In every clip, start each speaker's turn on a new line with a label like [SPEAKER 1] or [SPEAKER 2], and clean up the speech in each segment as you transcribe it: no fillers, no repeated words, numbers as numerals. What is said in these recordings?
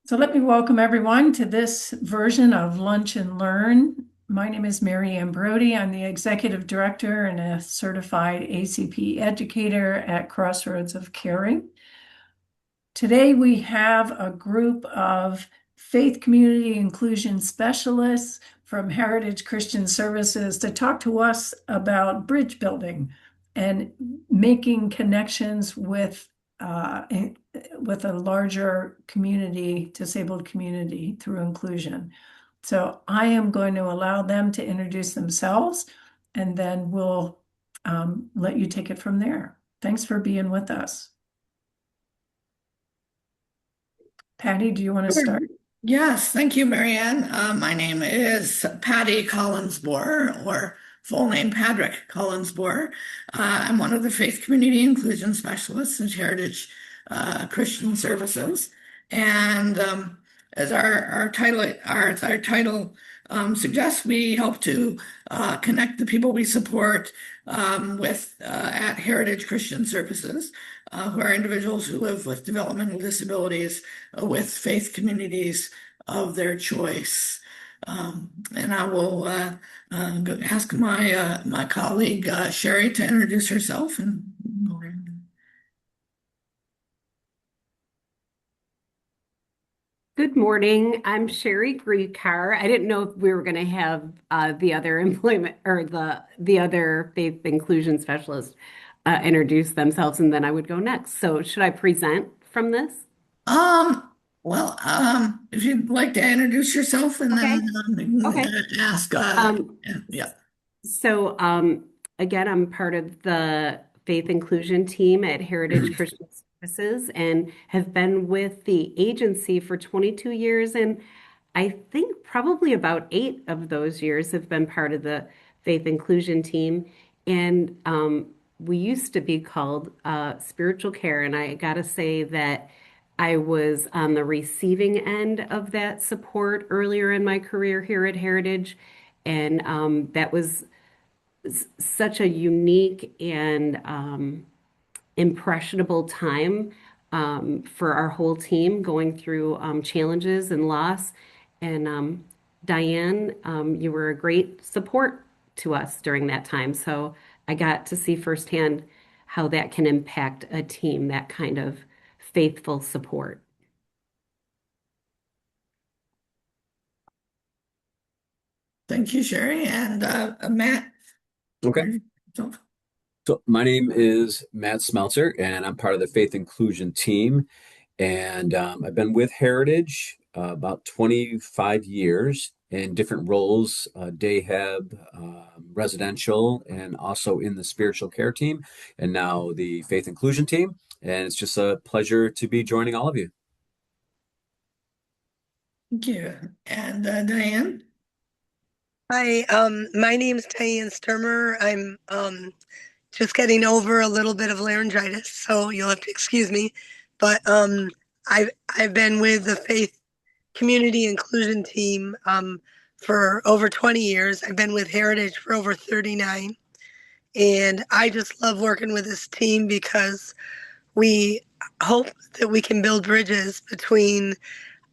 [SPEAKER 1] So let me welcome everyone to this version of Lunch and Learn. My name is Mary Ann Brody. I'm the Executive Director and a certified ACP educator at Crossroads of Caring. Today we have a group of faith community inclusion specialists from Heritage Christian Services to talk to us about bridge building and making connections uh, with a larger community, disabled community through inclusion. So I am going to allow them to introduce themselves and then we'll let you take it from there. Thanks for being with us. Patty, do you want to
[SPEAKER 2] Sure.
[SPEAKER 1] start?
[SPEAKER 2] Yes, thank you, Marianne. My name is Patty Collinsbore, or full name Patrick Collinsbore. I'm one of the Faith Community Inclusion Specialists in Heritage Christian Services. And as our title suggests, we help to connect the people we support with at Heritage Christian Services, who are individuals who live with developmental disabilities with faith communities of their choice. And I will ask my colleague Sherry to introduce herself and
[SPEAKER 3] Good morning. I'm Sherry Griecar. I didn't know if we were going to have the other employment or the other faith inclusion specialist introduce themselves, and then I would go next. So should I present from this?
[SPEAKER 2] um if you'd like to introduce yourself and then
[SPEAKER 3] Okay.
[SPEAKER 2] you
[SPEAKER 3] Okay.
[SPEAKER 2] can ask
[SPEAKER 3] Um,
[SPEAKER 2] yeah.
[SPEAKER 3] so again, I'm part of the faith inclusion team at Heritage Christian Services and have been with the agency for 22 years. And I think probably about 8 of those years have been part of the faith inclusion team. And we used to be called spiritual care. And I got to say that I was on the receiving end of that support earlier in my career here at Heritage. And that was such a unique and impressionable time for our whole team going through challenges and loss. And Diane, you were a great support to us during that time. So I got to see firsthand how that can impact a team, that kind of faithful support.
[SPEAKER 2] Thank you, Sherry. And Matt.
[SPEAKER 4] Okay. So my name is Matt Smeltzer, and I'm part of the Faith Inclusion team. And I've been with Heritage about 25 years in different roles, day heb, residential, and also in the spiritual care team, and now the Faith Inclusion team. And it's just a pleasure to be joining all of you.
[SPEAKER 2] Thank you. And Diane.
[SPEAKER 5] Hi, my name's Diane Sturmer. I'm just getting over a little bit of laryngitis, so you'll have to excuse me. But I've been with the Faith Community Inclusion Team for over 20 years. I've been with Heritage for over 39, and I just love working with this team because we hope that we can build bridges between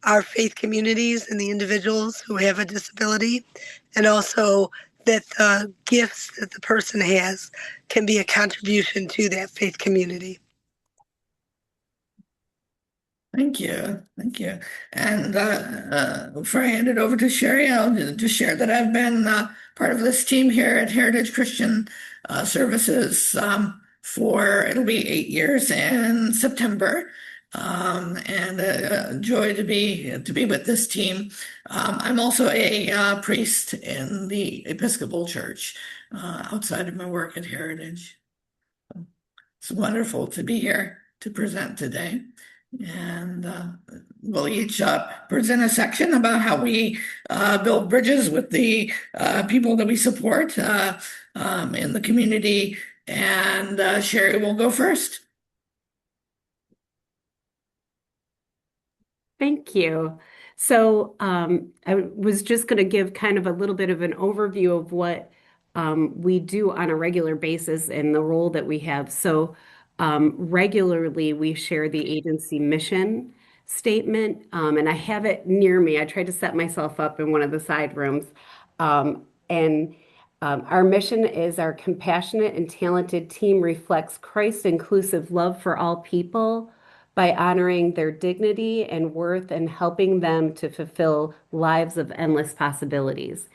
[SPEAKER 5] our faith communities and the individuals who have a disability, and also that the gifts that the person has can be a contribution to that faith community.
[SPEAKER 2] Thank you. Thank you. And before I hand it over to Sherry, I'll just share that I've been part of this team here at Heritage Christian Services for it'll be 8 years in September. And a joy to be with this team. I'm also a priest in the Episcopal Church outside of my work at Heritage. It's wonderful to be here to present today. And we'll each present a section about how we build bridges with the people that we support in the community. And Sherry will go first.
[SPEAKER 3] Thank you. So I was just going to give kind of a little bit of an overview of what we do on a regular basis and the role that we have. So regularly we share the agency mission. statement, and I have it near me. I tried to set myself up in one of the side rooms. And Our mission is our compassionate and talented team reflects Christ's inclusive love for all people by honoring their dignity and worth and helping them to fulfill lives of endless possibilities.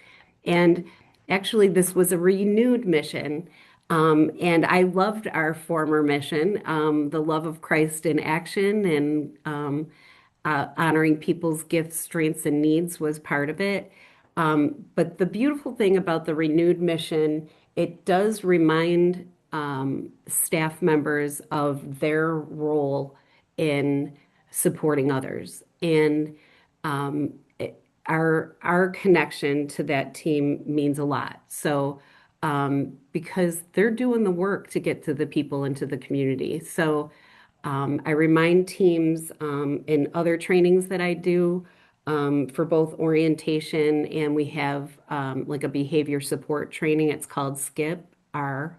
[SPEAKER 3] And actually, this was a renewed mission. And I loved our former mission, the love of Christ in action and honoring people's gifts, strengths, and needs was part of it. But the beautiful thing about the renewed mission, it does remind staff members of their role in supporting others. And our connection to that team means a lot. So because they're doing the work to get to the people and to the community. So I remind teams in other trainings that I do for both orientation and we have like a behavior support training. It's called SKIP R,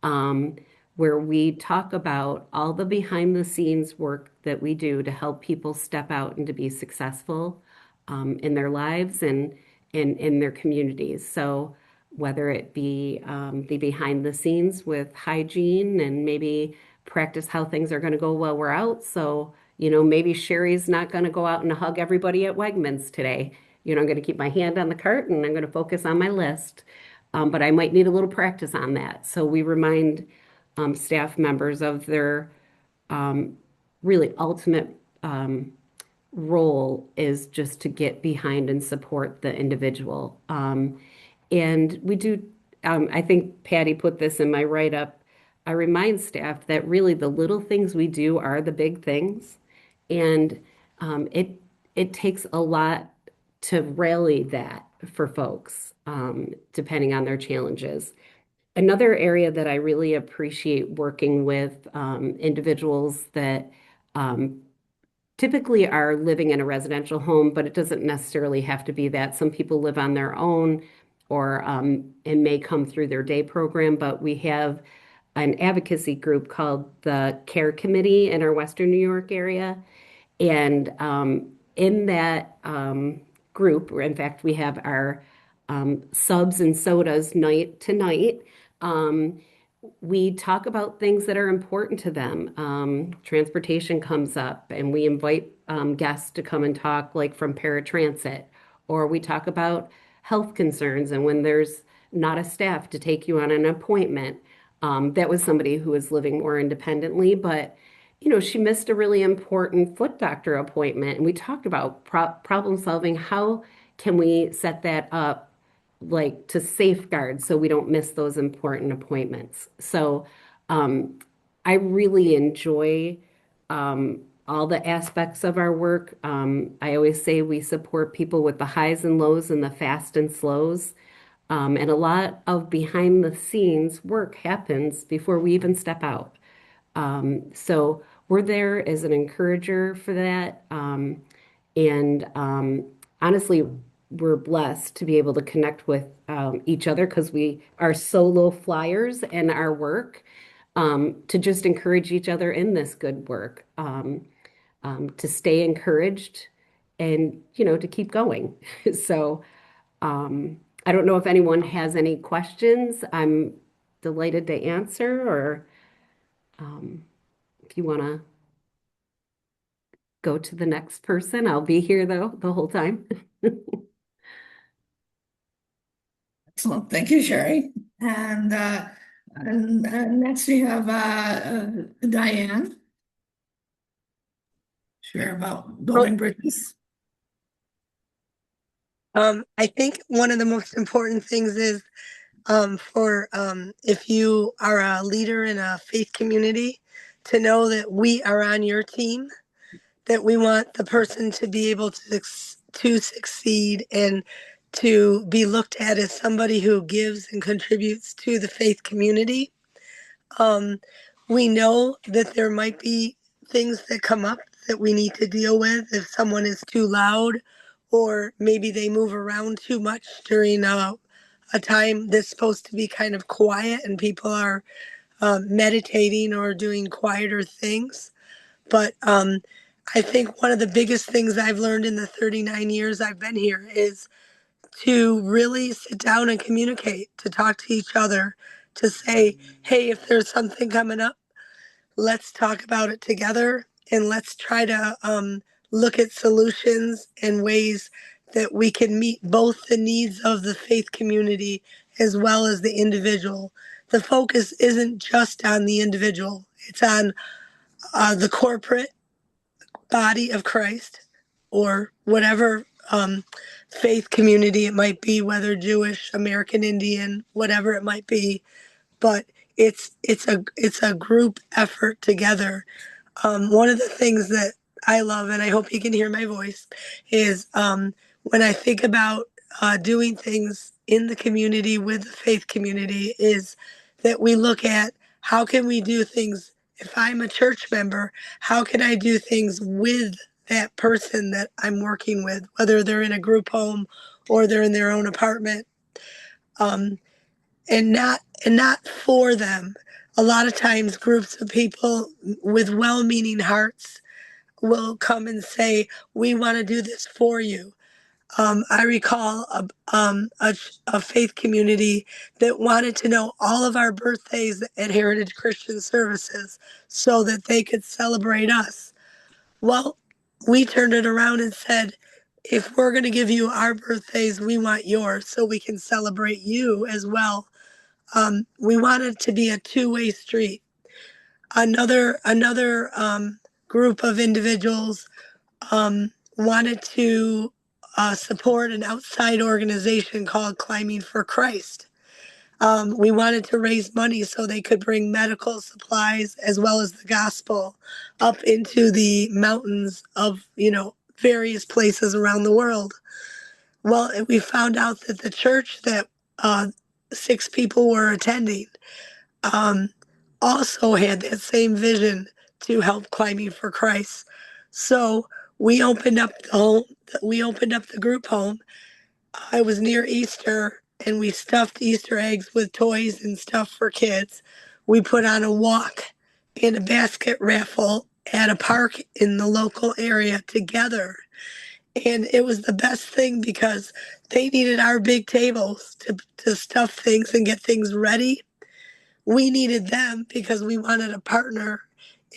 [SPEAKER 3] um, where we talk about all the behind the scenes work that we do to help people step out and to be successful in their lives and in their communities. So whether it be the behind the scenes with hygiene and maybe practice how things are going to go while we're out. So, maybe Sherry's not going to go out and hug everybody at Wegmans today. I'm going to keep my hand on the cart and I'm going to focus on my list. But I might need a little practice on that. So we remind staff members of their really ultimate role is just to get behind and support the individual. And we do, I think Patty put this in my write-up. I remind staff that really the little things we do are the big things. And it takes a lot to rally that for folks, depending on their challenges. Another area that I really appreciate working with individuals that typically are living in a residential home, but it doesn't necessarily have to be that. Some people live on their own or and may come through their day program, but we have an advocacy group called the Care Committee in our Western New York area. And in that group, in fact, we have our subs and sodas night to night. Um, we talk about things that are important to them. Transportation comes up, and we invite guests to come and talk, like from paratransit, or we talk about health concerns and when there's not a staff to take you on an appointment. That was somebody who was living more independently, but she missed a really important foot doctor appointment, and we talked about problem solving. How can we set that up like to safeguard so we don't miss those important appointments? So um, I really enjoy all the aspects of our work. I always say we support people with the highs and lows and the fast and slows. And a lot of behind the scenes work happens before we even step out. So we're there as an encourager for that. And honestly, we're blessed to be able to connect with each other because we are solo flyers in our work to just encourage each other in this good work, to stay encouraged and, to keep going. So I don't know if anyone has any questions. I'm delighted to answer, or if you want to go to the next person. I'll be here though the whole time.
[SPEAKER 2] Excellent. Thank you, Sherry. And next we have Diane. Share about building bridges.
[SPEAKER 5] I think one of the most important things is for if you are a leader in a faith community, to know that we are on your team, that we want the person to be able to succeed and to be looked at as somebody who gives and contributes to the faith community. We know that there might be things that come up that we need to deal with if someone is too loud or maybe they move around too much during a time that's supposed to be kind of quiet and people are meditating or doing quieter things. But I think one of the biggest things I've learned in the 39 years I've been here is to really sit down and communicate, to talk to each other, to say, hey, if there's something coming up, let's talk about it together and let's try to look at solutions and ways that we can meet both the needs of the faith community as well as the individual. The focus isn't just on the individual, it's on the corporate body of Christ or whatever faith community it might be, whether Jewish, American Indian, whatever it might be. But it's a group effort together. One of the things that I love, and I hope you can hear my voice, is when I think about doing things in the community with the faith community, is that we look at how can we do things. If I'm a church member, how can I do things with that person that I'm working with, whether they're in a group home or they're in their own apartment, um, and not for them. A lot of times, groups of people with well-meaning hearts will come and say, "We want to do this for you." I recall a faith community that wanted to know all of our birthdays at Heritage Christian Services so that they could celebrate us. Well, we turned it around and said, if we're going to give you our birthdays, we want yours so we can celebrate you as well. We want it to be a two-way street. Another group of individuals wanted to support an outside organization called Climbing for Christ. We wanted to raise money so they could bring medical supplies as well as the gospel up into the mountains of, various places around the world. Well, we found out that the church that uh, 6 people were attending um, also had that same vision to help Climbing for Christ. So we opened up the home. We opened up the group home. I was near Easter, and we stuffed Easter eggs with toys and stuff for kids. We put on a walk and a basket raffle at a park in the local area together. And it was the best thing because they needed our big tables to stuff things and get things ready. We needed them because we wanted a partner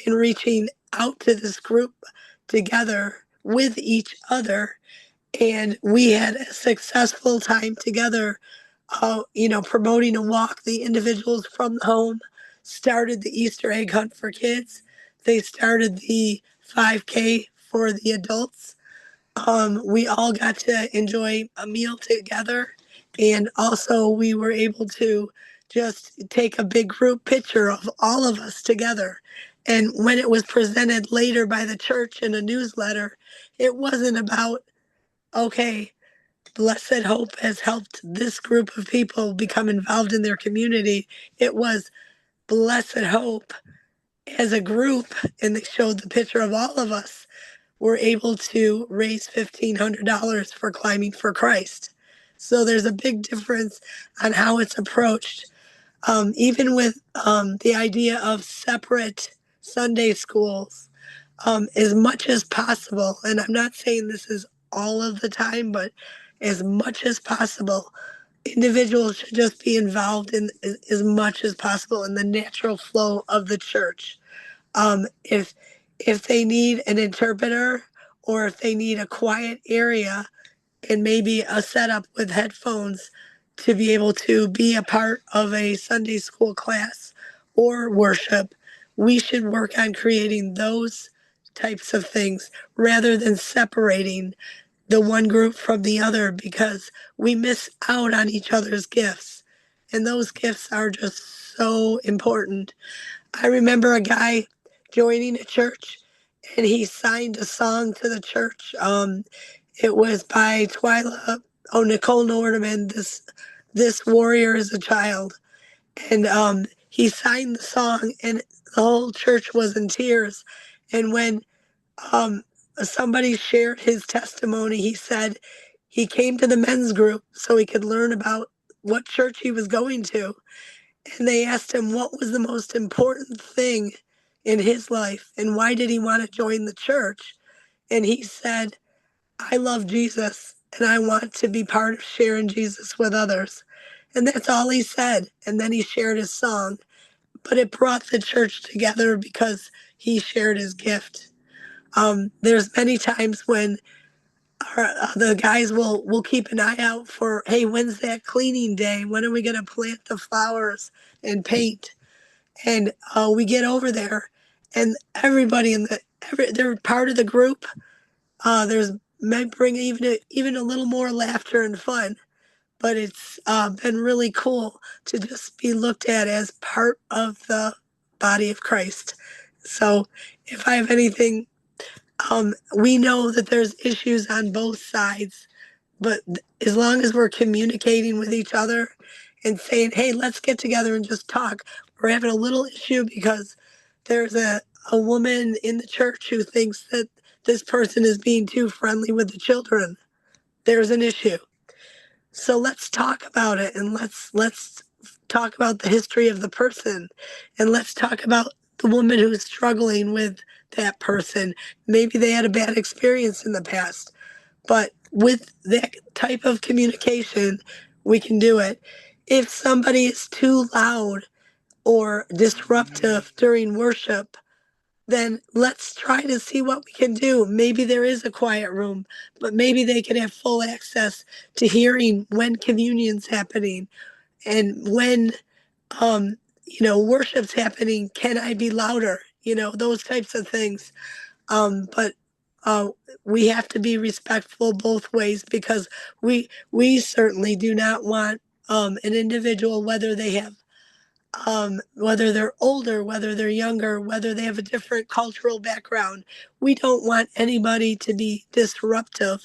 [SPEAKER 5] in reaching out to this group together with each other. And we had a successful time together, promoting a walk. The individuals from the home started the Easter egg hunt for kids. They started the 5K for the adults. We all got to enjoy a meal together. And also, we were able to just take a big group picture of all of us together. And when it was presented later by the church in a newsletter, it wasn't about, okay, Blessed Hope has helped this group of people become involved in their community. It was Blessed Hope as a group, and they showed the picture of all of us were able to raise $1,500 for Climbing for Christ. So there's a big difference on how it's approached. Even with the idea of separate Sunday schools, as much as possible, and I'm not saying this is all of the time, but as much as possible, individuals should just be involved in as much as possible in the natural flow of the church. If they need an interpreter or if they need a quiet area and maybe a setup with headphones to be able to be a part of a Sunday school class or worship, we should work on creating those types of things rather than separating the one group from the other because we miss out on each other's gifts. And those gifts are just so important. I remember a guy joining a church and he signed a song to the church. It was by Twyla, Nicole Nordeman, this warrior is a child. And he signed the song and the whole church was in tears. And when um, somebody shared his testimony, he said he came to the men's group so he could learn about what church he was going to. And they asked him what was the most important thing in his life and why did he want to join the church. And he said, I love Jesus and I want to be part of sharing Jesus with others. And that's all he said. And then he shared his song. But it brought the church together because he shared his gift. There's many times when the guys will keep an eye out for, hey, when's that cleaning day? When are we going to plant the flowers and paint? And we get over there, and everybody they're part of the group. There's might bring even a little more laughter and fun, but it's been really cool to just be looked at as part of the body of Christ. So if I have anything, we know that there's issues on both sides, but as long as we're communicating with each other and saying, hey, let's get together and just talk. We're having a little issue because there's a woman in the church who thinks that this person is being too friendly with the children. There's an issue. So let's talk about it and let's talk about the history of the person and let's talk about the woman who's struggling with that person. Maybe they had a bad experience in the past, but with that type of communication, we can do it. If somebody is too loud or disruptive during worship, then let's try to see what we can do. Maybe there is a quiet room, but maybe they can have full access to hearing when communion's happening and when worship's happening. Can I be louder? Those types of things. But uh, we have to be respectful both ways because we certainly do not want an individual, whether they're older, whether they're younger, whether they have a different cultural background. We don't want anybody to be disruptive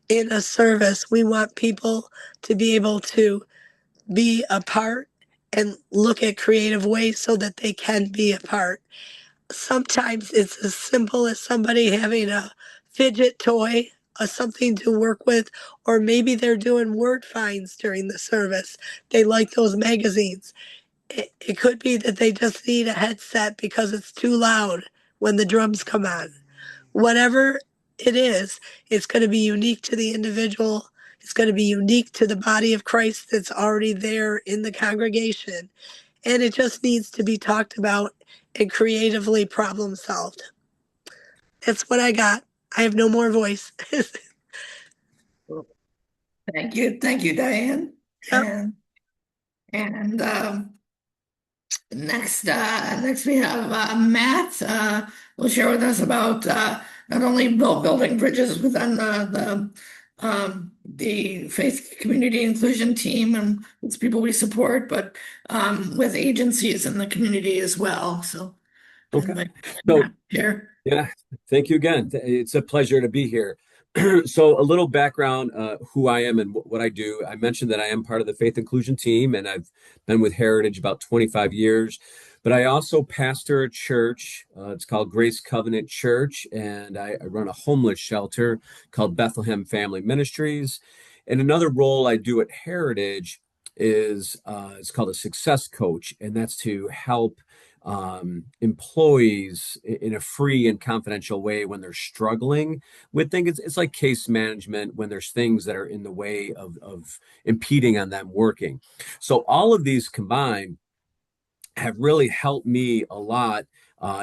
[SPEAKER 5] in a service. We want people to be able to be a part and look at creative ways so that they can be a part. Sometimes it's as simple as somebody having a fidget toy or something to work with, or maybe they're doing word finds during the service. They like those magazines. It could be that they just need a headset because it's too loud when the drums come on. Whatever it is, it's going to be unique to the individual. It's going to be unique to the body of Christ that's already there in the congregation. And it just needs to be talked about and creatively problem solved. That's what I got. I have no more voice.
[SPEAKER 2] Thank you, Diane.
[SPEAKER 5] Yep.
[SPEAKER 2] And next we have Matt. Will share with us about not only building bridges within the faith community inclusion team and with people we support, but with agencies in the community as well. So,
[SPEAKER 4] Okay. So,
[SPEAKER 2] Matt here.
[SPEAKER 4] yeah, thank you again. It's a pleasure to be here. So, a little background, who I am and what I do. I mentioned that I am part of the faith inclusion team, and I've been with Heritage about 25 years. But I also pastor a church. It's called Grace Covenant Church, and I run a homeless shelter called Bethlehem Family Ministries. And another role I do at Heritage is it's called a success coach, and that's to help employees in a free and confidential way when they're struggling with things. It's like case management when there's things that are in the way of impeding on them working. So all of these combined have really helped me a lot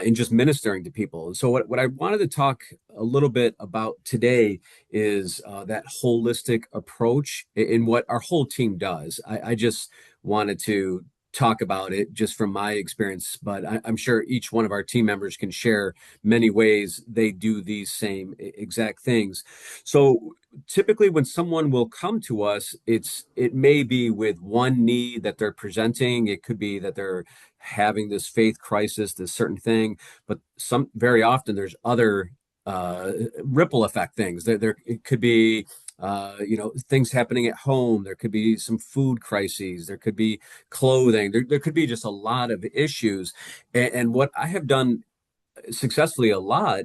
[SPEAKER 4] in just ministering to people. And so what I wanted to talk a little bit about today is that holistic approach in what our whole team does. I just wanted to talk about it just from my experience, but I'm sure each one of our team members can share many ways they do these same exact things. So typically when someone will come to us, it may be with one need that they're presenting. It could be that they're having this faith crisis, this certain thing, but very often there's other ripple effect things. There it could be things happening at home. There could be some food crises. There could be clothing. There could be just a lot of issues. And what I have done successfully a lot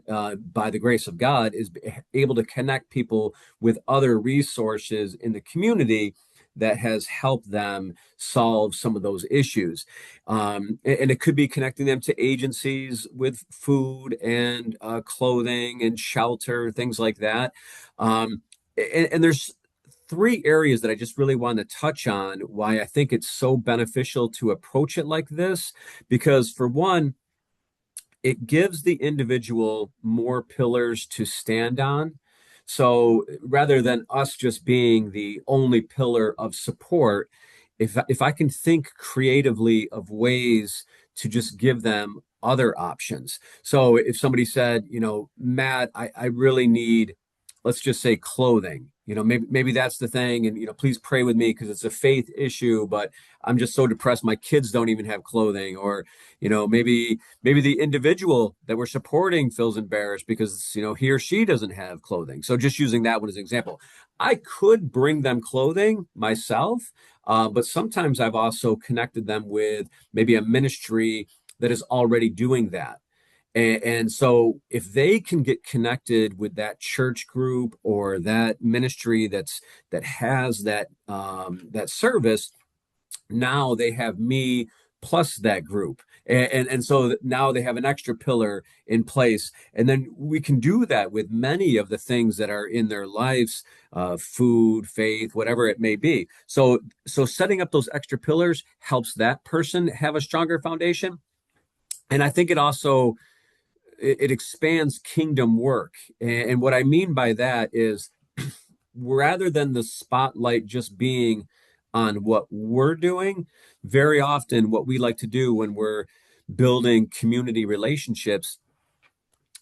[SPEAKER 4] by the grace of God is able to connect people with other resources in the community that has helped them solve some of those issues. And it could be connecting them to agencies with food and clothing and shelter, things like that. And there's three areas that I just really want to touch on why I think it's so beneficial to approach it like this. Because, for one, it gives the individual more pillars to stand on. So rather than us just being the only pillar of support, if I can think creatively of ways to just give them other options. So if somebody said, Matt, I really need, let's just say, clothing. Maybe that's the thing, and please pray with me because it's a faith issue. But I'm just so depressed. My kids don't even have clothing, or maybe the individual that we're supporting feels embarrassed because he or she doesn't have clothing. So just using that one as an example, I could bring them clothing myself, but sometimes I've also connected them with maybe a ministry that is already doing that. And so if they can get connected with that church group or that ministry that has that service, now they have me plus that group. And so now they have an extra pillar in place. And then we can do that with many of the things that are in their lives, food, faith, whatever it may be. So setting up those extra pillars helps that person have a stronger foundation. And I think it expands kingdom work. And what I mean by that is, rather than the spotlight just being on what we're doing, very often what we like to do when we're building community relationships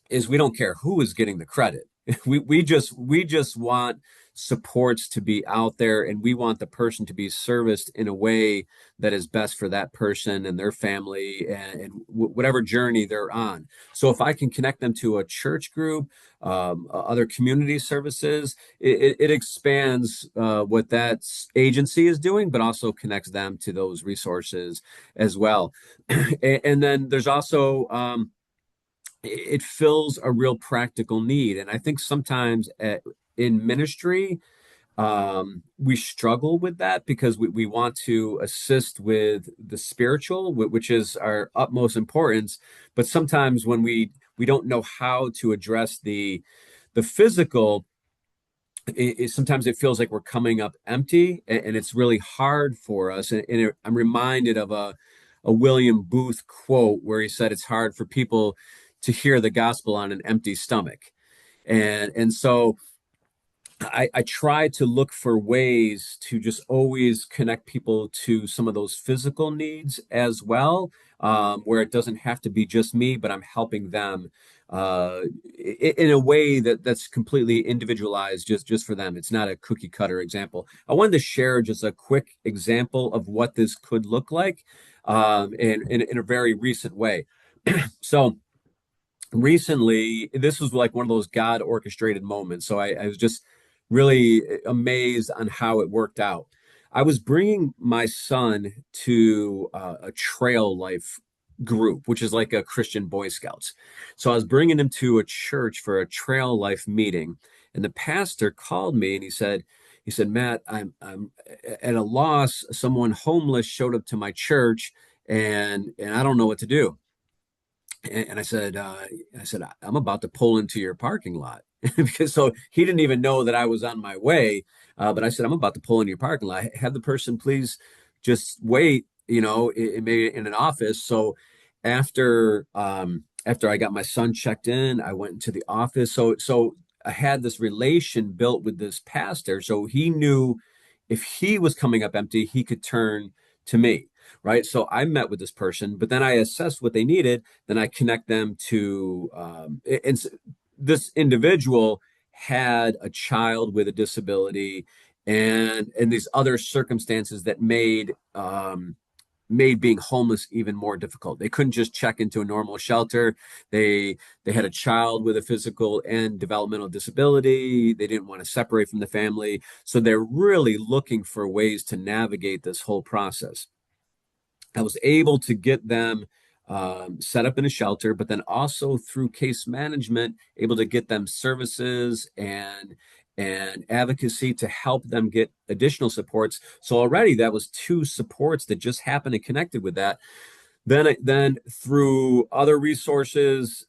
[SPEAKER 4] is we don't care who is getting the credit. We just want supports to be out there, and we want the person to be serviced in a way that is best for that person and their family and whatever journey they're on. So if I can connect them to a church group, other community services, it expands what that agency is doing, but also connects them to those resources as well. And then there's also it fills a real practical need. And I think sometimes in ministry, we struggle with that because we want to assist with the spiritual, which is our utmost importance. But sometimes when we don't know how to address the physical, sometimes it feels like we're coming up empty, and it's really hard for us. And I'm reminded of a William Booth quote where he said it's hard for people to hear the gospel on an empty stomach. And so I try to look for ways to just always connect people to some of those physical needs as well, where it doesn't have to be just me, but I'm helping them in a way that's completely individualized just for them. It's not a cookie cutter example. I wanted to share just a quick example of what this could look like in a very recent way. So recently, this was like one of those God orchestrated moments. So I was just really amazed on how it worked out. I was bringing my son to a trail life group, which is like a Christian Boy Scouts. So I was bringing him to a church for a trail life meeting, and the pastor called me and he said, Matt, I'm at a loss. Someone homeless showed up to my church, and I don't know what to do. And I said, I'm about to pull into your parking lot because so he didn't even know that I was on my way. But I said, I'm about to pull into your parking lot. Have the person please just wait, maybe in an office. So after I got my son checked in, I went into the office. So I had this relation built with this pastor. So he knew if he was coming up empty, he could turn to me. Right. So I met with this person, but then I assessed what they needed. Then I connect them to, and this individual had a child with a disability and these other circumstances that made being homeless even more difficult. They couldn't just check into a normal shelter. They had a child with a physical and developmental disability. They didn't want to separate from the family. So they're really looking for ways to navigate this whole process. I was able to get them set up in a shelter, but then also through case management, able to get them services and advocacy to help them get additional supports. So already that was two supports that just happened and connected with that. Then through other resources,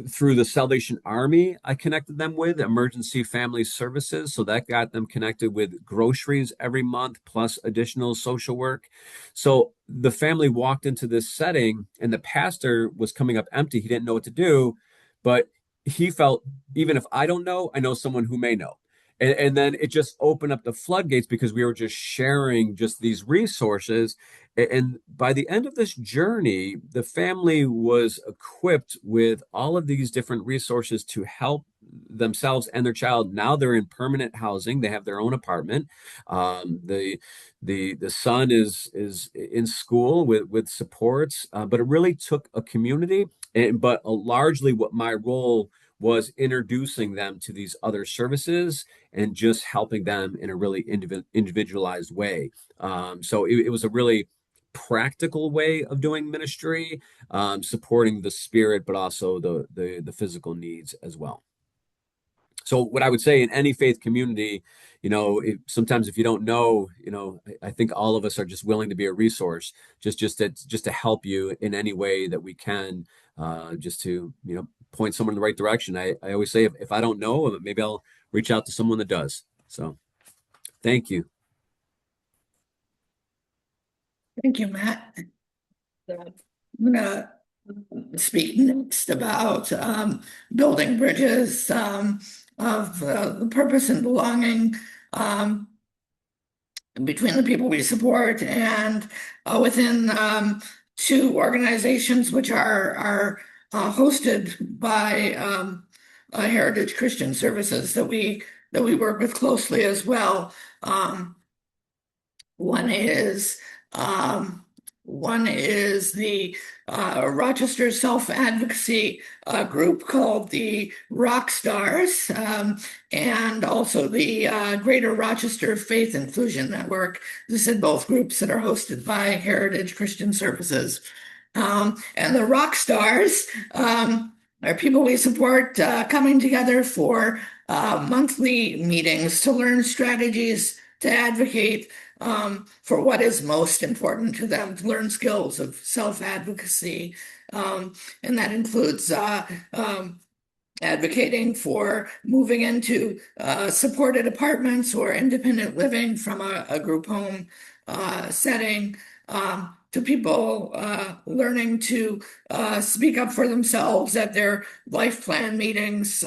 [SPEAKER 4] through the Salvation Army, I connected them with Emergency Family Services. So that got them connected with groceries every month, plus additional social work. So the family walked into this setting, and the pastor was coming up empty. He didn't know what to do, but he felt, even if I don't know, I know someone who may know. And then it just opened up the floodgates because we were just sharing just these resources. And by the end of this journey, the family was equipped with all of these different resources to help themselves and their child. Now they're in permanent housing. They have their own apartment. The son is in school with supports, but it really took a community. But largely, what my role was introducing them to these other services and just helping them in a really individualized way. So it was a really practical way of doing ministry, supporting the spirit, but also the physical needs as well. So what I would say in any faith community, sometimes if you don't know, I think all of us are just willing to be a resource, just to help you in any way that we can, just to point someone in the right direction. I always say if I don't know, maybe I'll reach out to someone that does. So thank you.
[SPEAKER 2] Thank you, Matt. I'm gonna speak next about building bridges of the purpose and belonging between the people we support and within two organizations which are hosted by Heritage Christian Services that we work with closely as well. One is one is the Rochester self-advocacy group called the Rock Stars, and also the Greater Rochester Faith Inclusion Network. This is both groups that are hosted by Heritage Christian Services. And the Rock Stars are people we support coming together for monthly meetings to learn strategies to advocate for what is most important to them, to learn skills of self-advocacy. And that includes advocating for moving into supported apartments or independent living from a group home setting, to people learning to speak up for themselves at their life plan meetings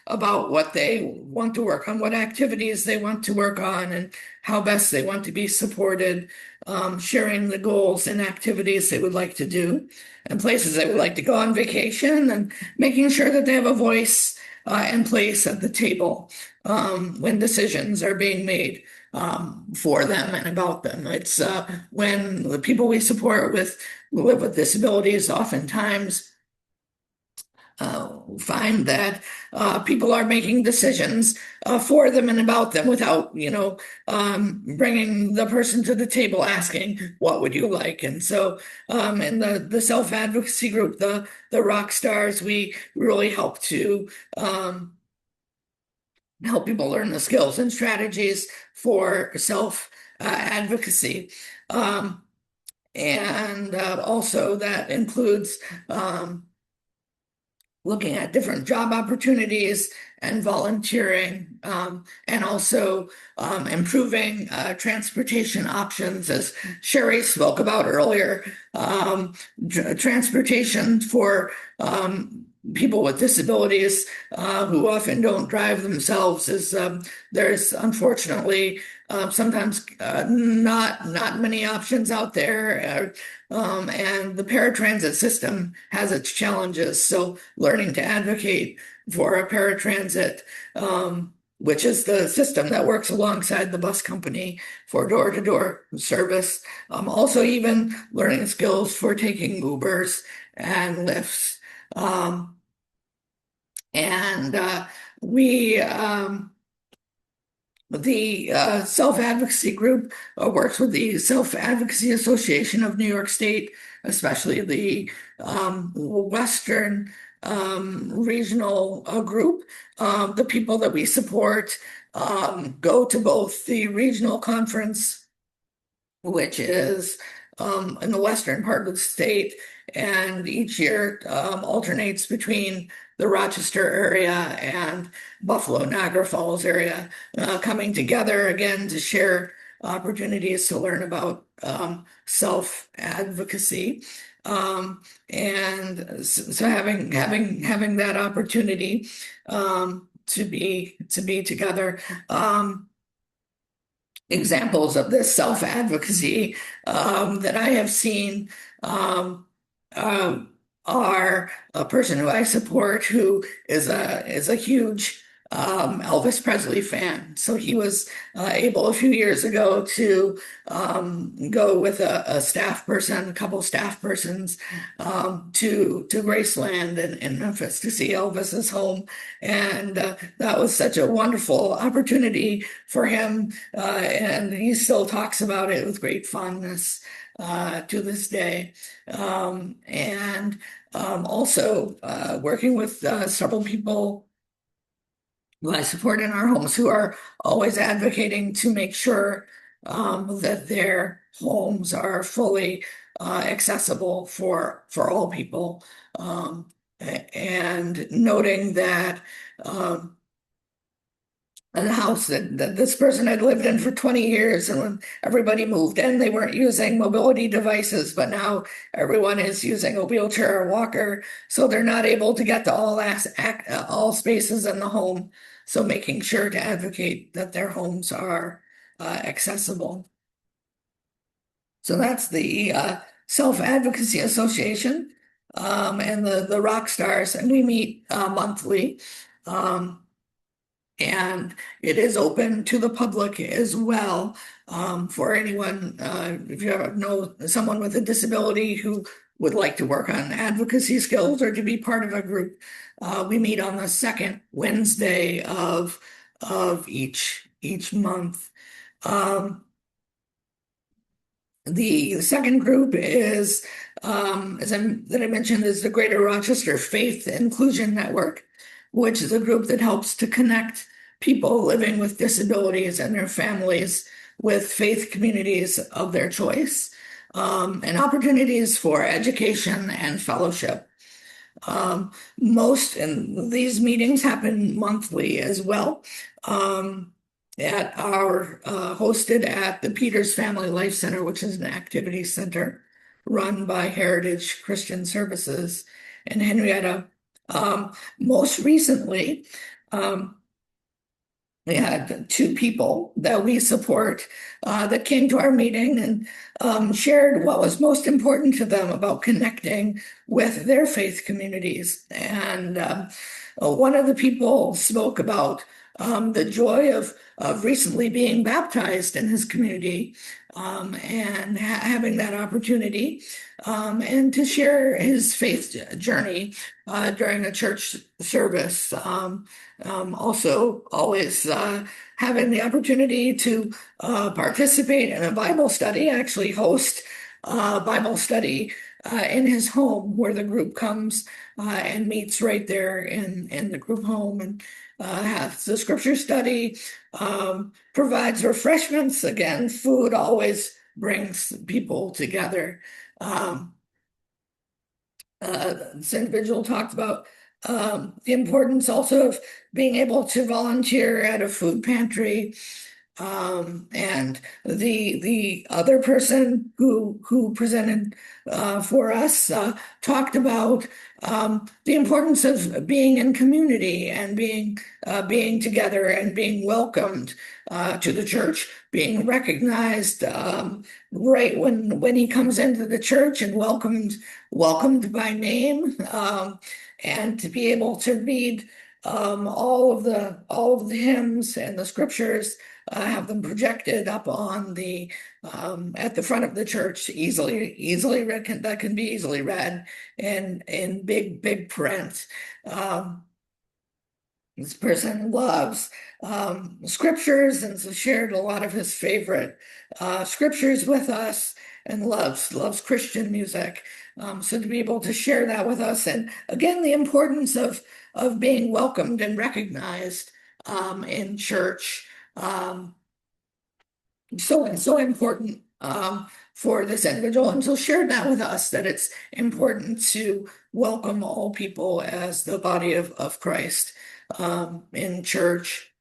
[SPEAKER 2] about what they want to work on, what activities they want to work on, and how best they want to be supported, sharing the goals and activities they would like to do, and places they would like to go on vacation, and making sure that they have a voice and place at the table when decisions are being made for them and about them. It's when the people we support who live with disabilities oftentimes find that people are making decisions for them and about them without, bringing the person to the table asking, what would you like? And so in the self-advocacy group, the Rock Stars, we really help to help people learn the skills and strategies for self-advocacy. And also that includes looking at different job opportunities and volunteering, and also improving transportation options, as Sherry spoke about earlier. Transportation for people with disabilities who often don't drive themselves is there's unfortunately sometimes not many options out there, and the paratransit system has its challenges. So learning to advocate for a paratransit, which is the system that works alongside the bus company for door-to-door service. Also even learning skills for taking Ubers and Lyfts. The self-advocacy group works with the Self-Advocacy Association of New York State, especially the Western regional group. The people that we support go to both the regional conference, which is in the western part of the state, and each year alternates between the Rochester area and Buffalo, Niagara Falls area, coming together again to share opportunities to learn about self-advocacy. And so having that opportunity to be together. Examples of this self-advocacy that I have seen are a person who I support who is a huge Elvis Presley fan. So he was able a few years ago to go with a staff person, a couple staff persons to Graceland in Memphis to see Elvis's home, and that was such a wonderful opportunity for him, and he still talks about it with great fondness to this day. And also working with several people who I support in our homes who are always advocating to make sure that their homes are fully accessible for all people, and noting that a house that this person had lived in for 20 years, and when everybody moved in, they weren't using mobility devices, but now everyone is using a wheelchair or walker, so they're not able to get to all spaces in the home. So making sure to advocate that their homes are accessible. So that's the Self-Advocacy Association, and the rock stars, and we meet monthly. And it is open to the public as well, for anyone, if you know someone with a disability who would like to work on advocacy skills or to be part of a group. We meet on the second Wednesday of each month. The second group is, that I mentioned, is the Greater Rochester Faith Inclusion Network, which is a group that helps to connect people living with disabilities and their families with faith communities of their choice, and opportunities for education and fellowship. Most in these meetings happen monthly as well. Hosted at the Peters Family Life Center, which is an activity center run by Heritage Christian Services in Henrietta. Most recently, we had two people that we support that came to our meeting and shared what was most important to them about connecting with their faith communities. And one of the people spoke about the joy of recently being baptized in his community, and having that opportunity, and to share his faith journey during a church service. Also, always having the opportunity to participate in a Bible study, actually host a Bible study in his home, where the group comes and meets right there in the group home, and has the scripture study, provides refreshments. Again, food always brings people together. This individual talked about the importance also of being able to volunteer at a food pantry. And the other person who presented for us talked about the importance of being in community and being together and being welcomed to the church, being recognized right when he comes into the church and welcomed by name, and to be able to read all of the hymns and the scriptures, have them projected up on the at the front of the church, easily read, that can be easily read in big print. This person loves scriptures, and so shared a lot of his favorite scriptures with us, and loves Christian music. So to be able to share that with us, and again, the importance of being welcomed and recognized in church. So important for this individual, and so shared that with us that it's important to welcome all people as the body of Christ in church.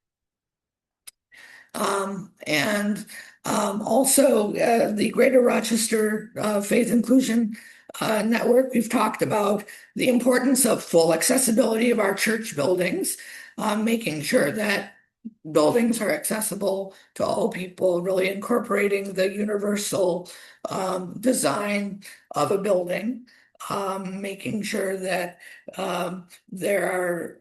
[SPEAKER 2] And also the Greater Rochester Faith Inclusion Network, we've talked about the importance of full accessibility of our church buildings, making sure that buildings are accessible to all people, really incorporating the universal design of a building, making sure that there are,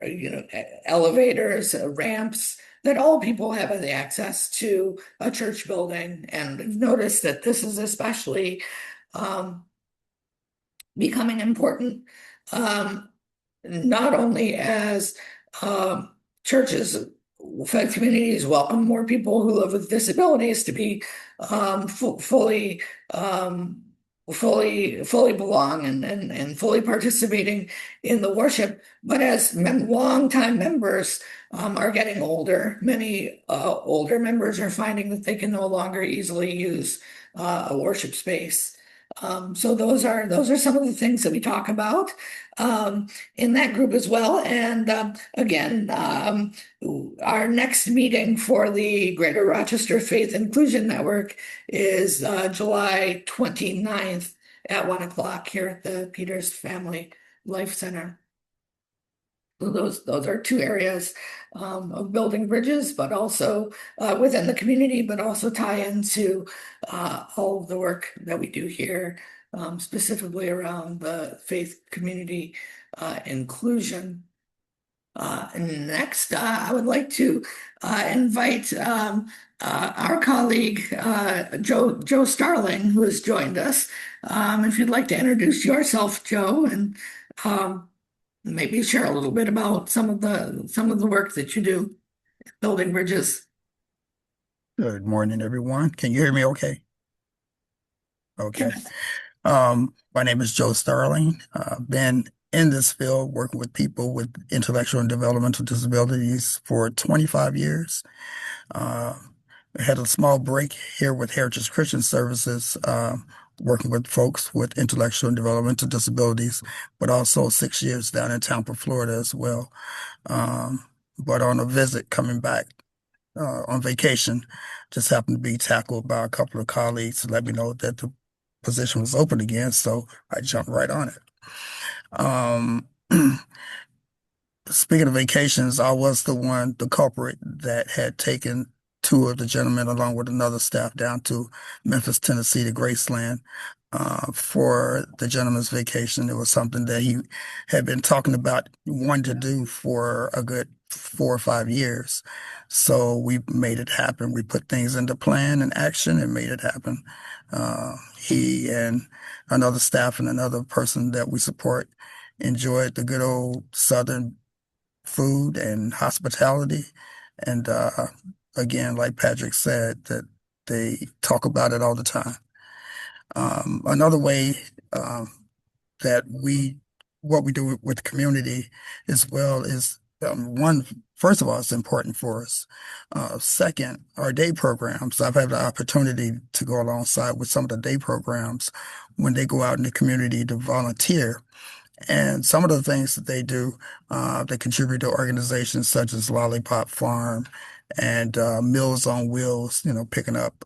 [SPEAKER 2] elevators, ramps, that all people have the access to a church building. And I've noticed that this is especially um, becoming important, um, not only as churches, faith communities welcome more people who live with disabilities to be fully um, fully belong and fully participating in the worship. But as longtime members are getting older, many older members are finding that they can no longer easily use a worship space. So those are some of the things that we talk about in that group as well. And again, our next meeting for the Greater Rochester Faith Inclusion Network is July 29th at 1 o'clock here at the Peters Family Life Center. So those are two areas of building bridges, but also within the community, but also tie into all of the work that we do here, specifically around the faith community inclusion. And next, I would like to invite our colleague Joe Starling, who has joined us. If you'd like to introduce yourself, Joe, and um, maybe share a little bit about some of the work that you do building bridges.
[SPEAKER 6] Good morning, everyone. Can you hear me okay? Okay.
[SPEAKER 2] Yes.
[SPEAKER 6] My name is Joe Starling. I've been in this field working with people with intellectual and developmental disabilities for 25 years. Uh, I had a small break here with Heritage Christian Services, working with folks with intellectual and developmental disabilities, but also 6 years down in Tampa, Florida as well. Um, but on a visit coming back on vacation, just happened to be tackled by a couple of colleagues to let me know that the position was open again, so I jumped right on it. Um, Speaking of vacations, I was the culprit that had taken two of the gentlemen along with another staff down to Memphis, Tennessee to Graceland for the gentleman's vacation. It was something that he had been talking about wanting to do for a good 4 or 5 years. So we made it happen. We put things into plan and action and made it happen. He and another staff and another person that we support enjoyed the good old Southern food and hospitality. And again, like Patrick said, that they talk about it all the time. Another way um, that what we do with the community as well is one, first of all, it's important for us. Second, our day programs. I've had the opportunity to go alongside with some of the day programs when they go out in the community to volunteer. And some of the things that they do, they contribute to organizations such as Lollipop Farm and Meals on Wheels, picking up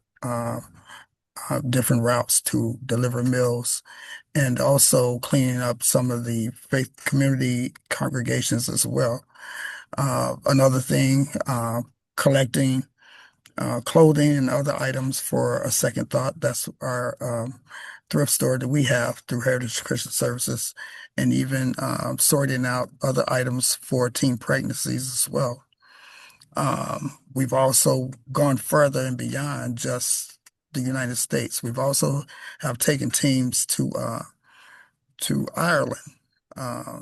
[SPEAKER 6] different routes to deliver meals, and also cleaning up some of the faith community congregations as well. Another thing, collecting clothing and other items for a second thought. That's our thrift store that we have through Heritage Christian Services, and even sorting out other items for teen pregnancies as well. We've also gone further and beyond just the United States. We've also have taken teams to Ireland. Uh,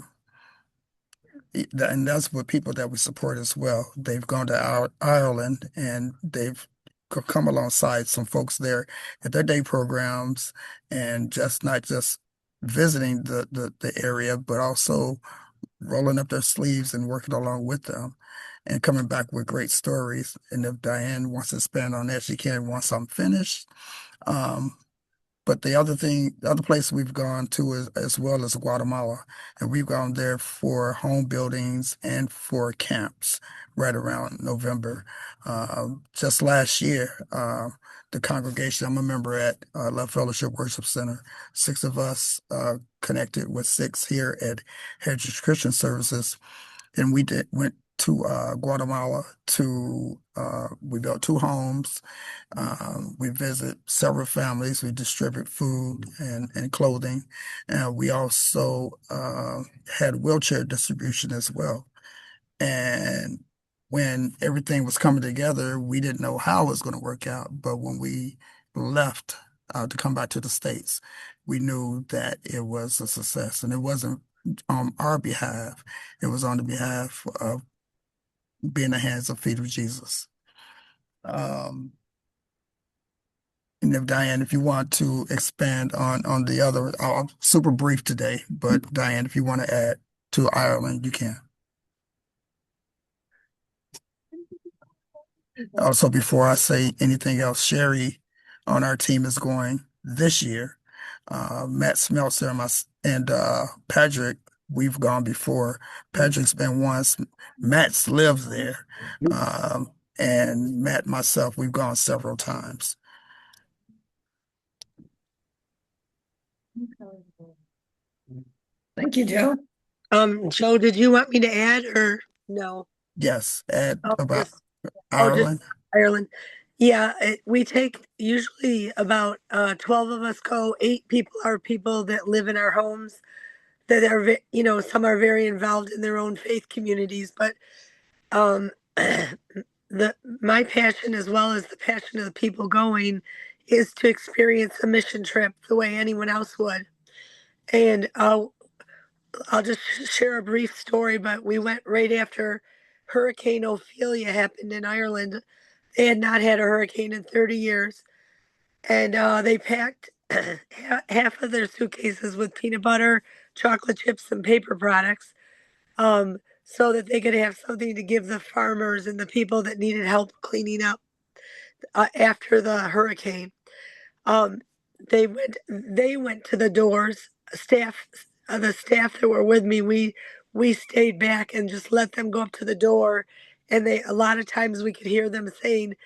[SPEAKER 6] and that's with people that we support as well. They've gone to Ireland and they've come alongside some folks there at their day programs and just not just visiting the area, but also rolling up their sleeves and working along with them and coming back with great stories. And if Diane wants to expand on that, she can once I'm finished. Um, but the other place we've gone to is as well as Guatemala, and we've gone there for home buildings and for camps right around November. Just last year, the congregation I'm a member at Love Fellowship Worship Center, six of us connected with six here at Heritage Christian Services, and went to Guatemala to we built two homes. We visit several families. We distribute food and clothing. And we also had wheelchair distribution as well. And when everything was coming together, we didn't know how it was going to work out. But when we left to come back to the States, we knew that it was a success. And it wasn't on our behalf, it was on the behalf of being the hands and feet of Jesus. Um, And if Diane, if you want to expand on the other, I'm super brief today, but Diane, if you want to add to Ireland, you can. Also, before I say anything else, Sherry on our team is going this year. Matt Smeltzer and Patrick, we've gone before. Patrick's been once. Matt's lives there. And Matt and myself, we've gone several times.
[SPEAKER 2] Thank you, Joe.
[SPEAKER 5] Joe, did you want me to add or no?
[SPEAKER 6] Yes, add
[SPEAKER 5] Oh,
[SPEAKER 6] about
[SPEAKER 5] just just
[SPEAKER 6] Ireland.
[SPEAKER 5] Ireland. Yeah, we take usually about 12 of us go. 8 people are people that live in our homes that are, some are very involved in their own faith communities. But um, my passion, as well as the passion of the people going, is to experience a mission trip the way anyone else would. And I'll just share a brief story, but we went right after Hurricane Ophelia happened in Ireland. They had not had a hurricane in 30 years. And they packed half of their suitcases with peanut butter, chocolate chips, and paper products, so that they could have something to give the farmers and the people that needed help cleaning up after the hurricane. Um, they went to the doors. The staff that were with me, we stayed back and just let them go up to the door. And they a lot of times we could hear them saying,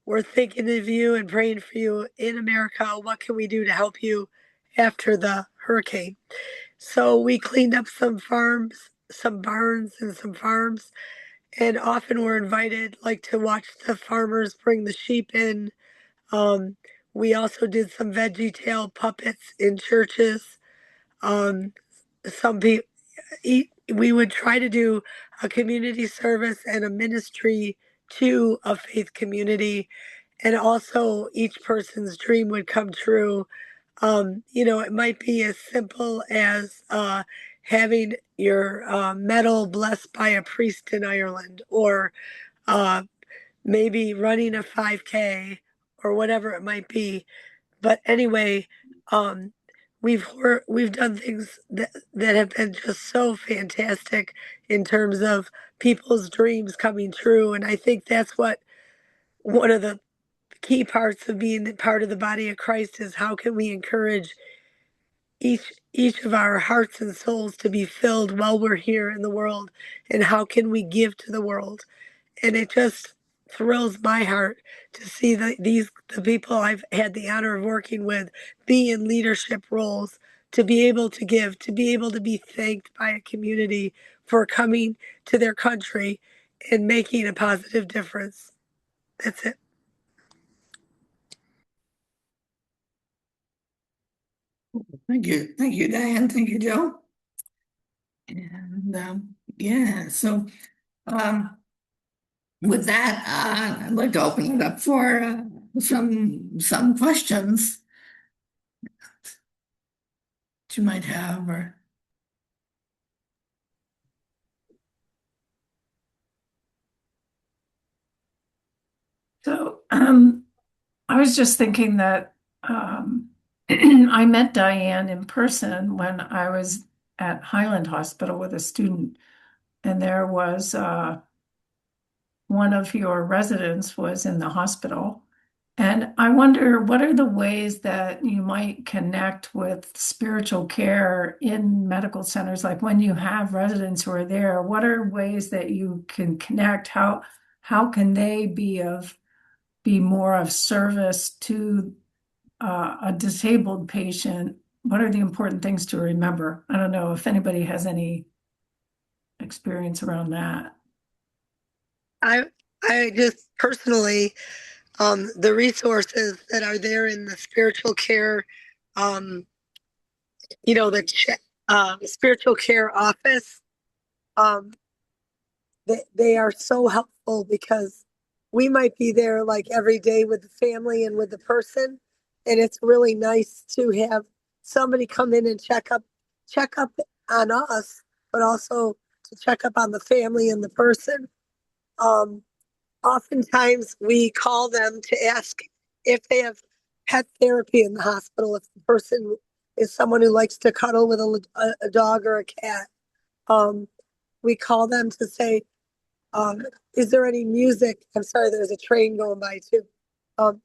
[SPEAKER 5] "We're thinking of you and praying for you in America. What can we do to help you after the hurricane?" So we cleaned up some farms, some barns, and some farms. And often we're invited, like, to watch the farmers bring the sheep in. Um, we also did some veggie tail puppets in churches. Um, some people, we would try to do a community service and a ministry to a faith community, and also each person's dream would come true. It might be as simple as having your medal blessed by a priest in Ireland, or uh, maybe running a 5K, or whatever it might be. But anyway, um, we've done things that have been just so fantastic in terms of people's dreams coming true, and I think that's what one of the key parts of being part of the body of Christ is: how can we encourage each of our hearts and souls to be filled while we're here in the world, and how can we give to the world? And it just thrills my heart to see the people I've had the honor of working with be in leadership roles, to be able to give, to be able to be thanked by a community for coming to their country and making a positive difference. That's it.
[SPEAKER 2] Thank you, Diane. Thank you, Joe. And yeah, so um, with that, I'd like to open it up for some questions that you might have, or
[SPEAKER 1] So I was just thinking that I met Diane in person when I was at Highland Hospital with a student, and there was one of your residents was in the hospital. And I wonder, what are the ways that you might connect with spiritual care in medical centers? Like when you have residents who are there, what are ways that you can connect? How can they be more of service to a disabled patient? What are the important things to remember? I don't know if anybody has any experience around that.
[SPEAKER 5] I I just personally, the resources that are there in the spiritual care, um, the spiritual care office, um, they are so helpful because we might be there like every day with the family and with the person, and it's really nice to have somebody come in and check up on us, but also to check up on the family and the person. Um, Oftentimes we call them to ask if they have pet therapy in the hospital, if the person is someone who likes to cuddle with a dog or a cat. Um, we call them to say, is there any music? I'm sorry, there's a train going by too. Um,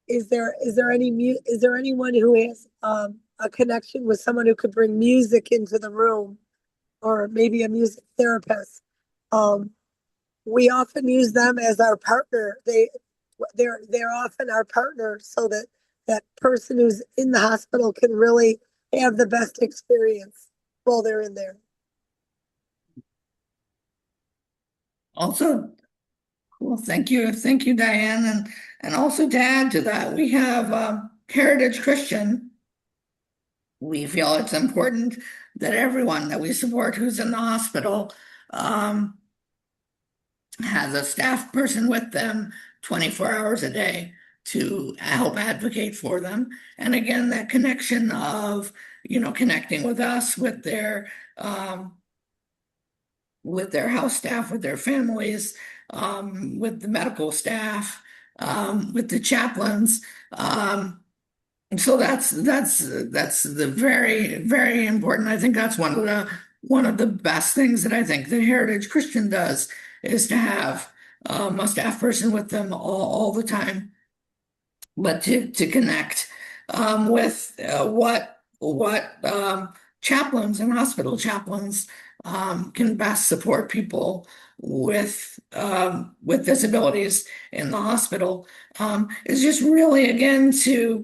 [SPEAKER 5] is there anyone who has a connection with someone who could bring music into the room, or maybe a music therapist? Um, we often use them as our partner. They're often our partner, so that that person who's in the hospital can really have the best experience while they're in there.
[SPEAKER 2] Also, well, thank you, Diane, and also to add to that, we have Heritage Christian. We feel it's important that everyone that we support who's in the hospital um, has a staff person with them 24 hours a day to help advocate for them. And again, that connection of, connecting with us, with their house staff, with their families, with the medical staff, with the chaplains. And so that's the very important. I think that's one of the best things that I think the Heritage Christian does is to have a staff person with them all the time, but to connect with what chaplains and hospital chaplains can best support people with disabilities in the hospital is just really again to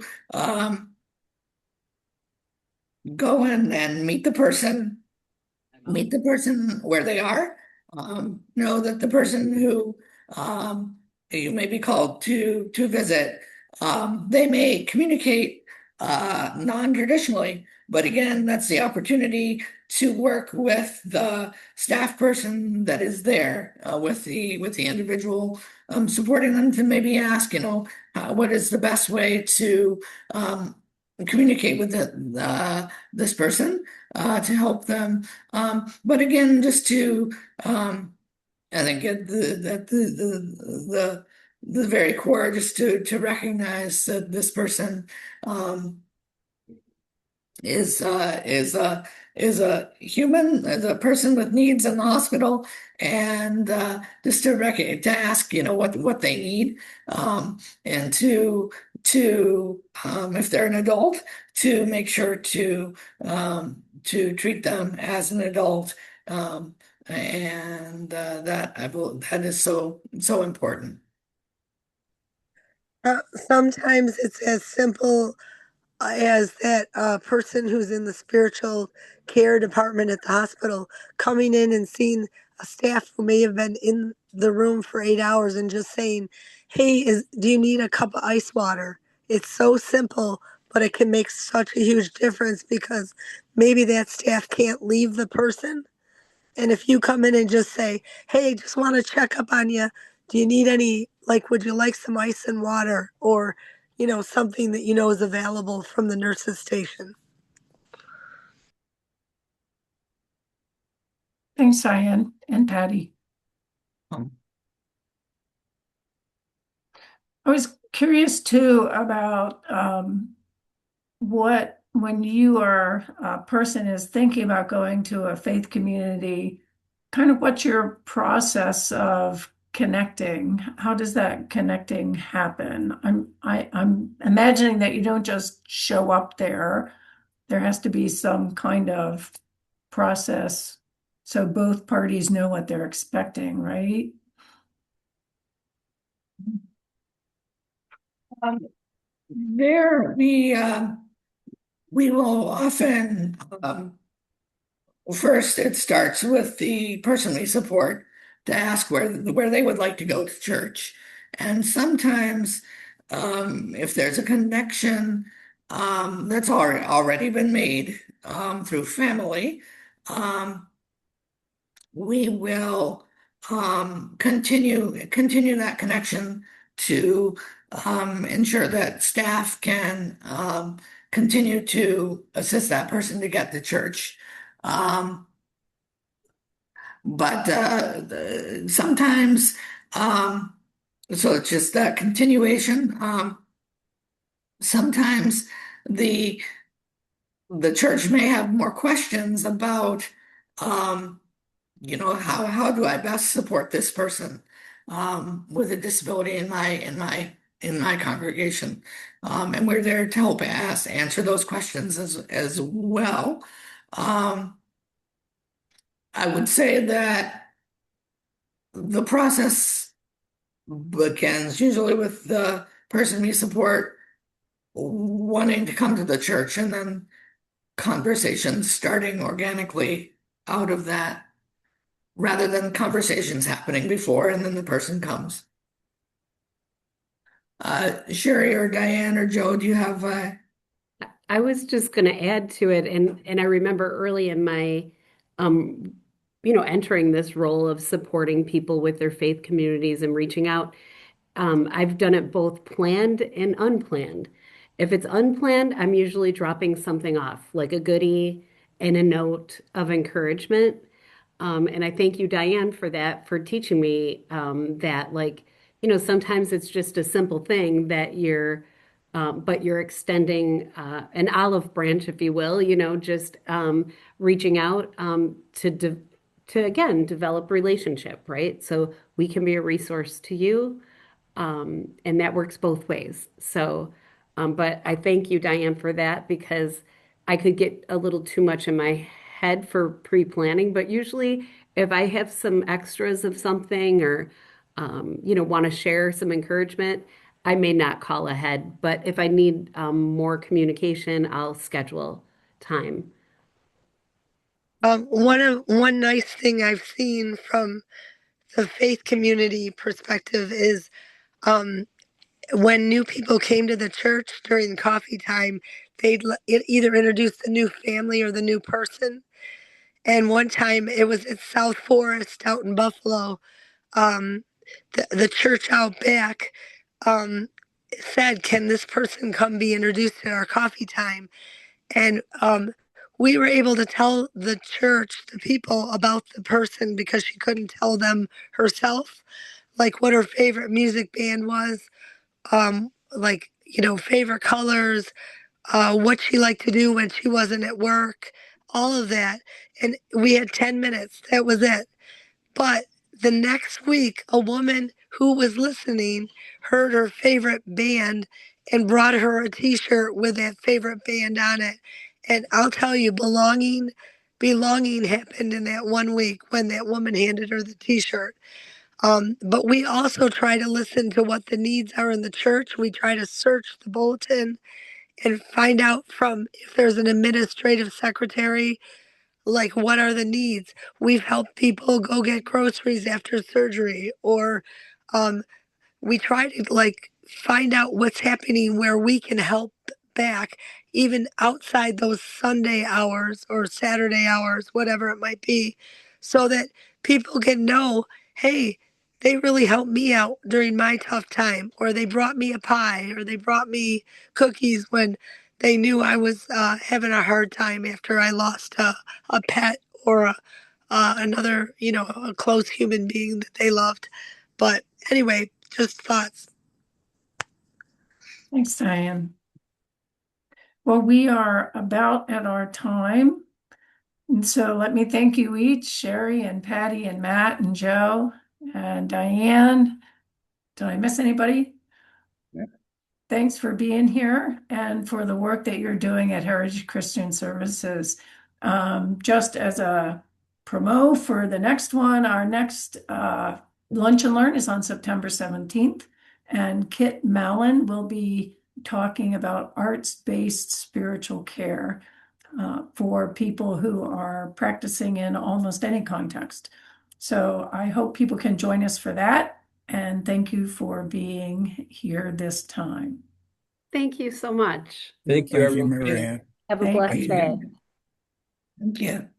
[SPEAKER 2] go in and meet the person where they are. Know that the person who um, you may be called to visit, they may communicate non-traditionally, but again, that's the opportunity to work with the staff person that is there with the individual, supporting them to maybe ask, what is the best way to communicate with this person to help them but again, just to I think at the very core, just to recognize that this person um, is is a human, is a person with needs in the hospital, and just to ask, what they need, and to if they're an adult, to make sure to treat them as an adult, and that I believe that is so important.
[SPEAKER 5] Sometimes it's as simple as that person who's in the spiritual care department at the hospital coming in and seeing a staff who may have been in the room for 8 hours and just saying, "Hey, do you need a cup of ice water?" It's so simple, but it can make such a huge difference because maybe that staff can't leave the person. And if you come in and just say, "Hey, just want to check up on you. Do you need any, like, would you like some ice and water?" Or, something that you know is available from the nurse's station.
[SPEAKER 1] Thanks, Diane and Patty.
[SPEAKER 2] Um,
[SPEAKER 1] I was curious too about when you are a person is thinking about going to a faith community, kind of what's your process of connecting? How does that connecting happen? I'm imagining that you don't just show up there. There has to be some kind of process so both parties know what they're expecting, right?
[SPEAKER 2] Um, there we will often first it starts with the person we support to ask where they would like to go to church, and sometimes if there's a connection that's already been made through family. Um, we will continue that connection to ensure that staff can continue to assist that person to get to church. Um, but sometimes, so it's just that continuation. Sometimes the the church may have more questions about um, how do I best support this person with a disability in my congregation, and we're there to help answer those questions as well. Um, I would say that the process begins usually with the person we support wanting to come to the church, and then conversations starting organically out of that, rather than conversations happening before and then the person comes. Sherry or Diane or Joe, do you have
[SPEAKER 3] I was just going to add to it, and I remember early in my, um, entering this role of supporting people with their faith communities and reaching out. I've done it both planned and unplanned. If it's unplanned, I'm usually dropping something off, like a goodie and a note of encouragement. And I thank you, Diane, for that, for teaching me that, like, sometimes it's just a simple thing that but you're extending an olive branch, if you will, just reaching out to, again, develop relationship, right? So we can be a resource to you, and that works both ways. So, but I thank you, Diane, for that because I could get a little too much in my head for pre-planning. But usually, if I have some extras of something or, want to share some encouragement, I may not call ahead. But if I need more communication, I'll schedule time.
[SPEAKER 5] One nice thing I've seen from the faith community perspective is um, when new people came to the church during coffee time, either introduce the new family or the new person. And one time it was at South Forest out in Buffalo. Um, the church out back um, said, "Can this person come be introduced at our coffee time?" And we were able to tell the church, the people, about the person because she couldn't tell them herself, like what her favorite music band was, like, favorite colors, what she liked to do when she wasn't at work, all of that. And we had 10 minutes. That was it. But the next week, a woman who was listening heard her favorite band and brought her a t-shirt with that favorite band on it. And I'll tell you, belonging happened in that one week when that woman handed her the t-shirt. But we also try to listen to what the needs are in the church. We try to search the bulletin and find out from if there's an administrative secretary, like what are the needs. We've helped people go get groceries after surgery, or um, we try to like find out what's happening where we can help back, even outside those Sunday hours or Saturday hours, whatever it might be, so that people can know, hey, they really helped me out during my tough time, or they brought me a pie, or they brought me cookies when they knew I was having a hard time after I lost a pet or another, a close human being that they loved. But anyway, just thoughts.
[SPEAKER 1] Thanks, Diane. Well, we are about at our time. And so let me thank you each, Sherry and Patty and Matt and Joe and Diane. Did I miss anybody?
[SPEAKER 2] Yeah.
[SPEAKER 1] Thanks for being here and for the work that you're doing at Heritage Christian Services. Just as a promo for the next one, our next Lunch and Learn is on September 17th, and Kit Mallon will be talking about arts-based spiritual care for people who are practicing in almost any context. So I hope people can join us for that. And thank you for being here this time.
[SPEAKER 3] Thank you so much.
[SPEAKER 4] Thank you,
[SPEAKER 6] Thank you,
[SPEAKER 4] everyone.
[SPEAKER 6] Mary Ann.
[SPEAKER 3] Have a
[SPEAKER 1] Thank
[SPEAKER 3] blessed
[SPEAKER 2] Thank
[SPEAKER 3] day.
[SPEAKER 2] you. Thank you.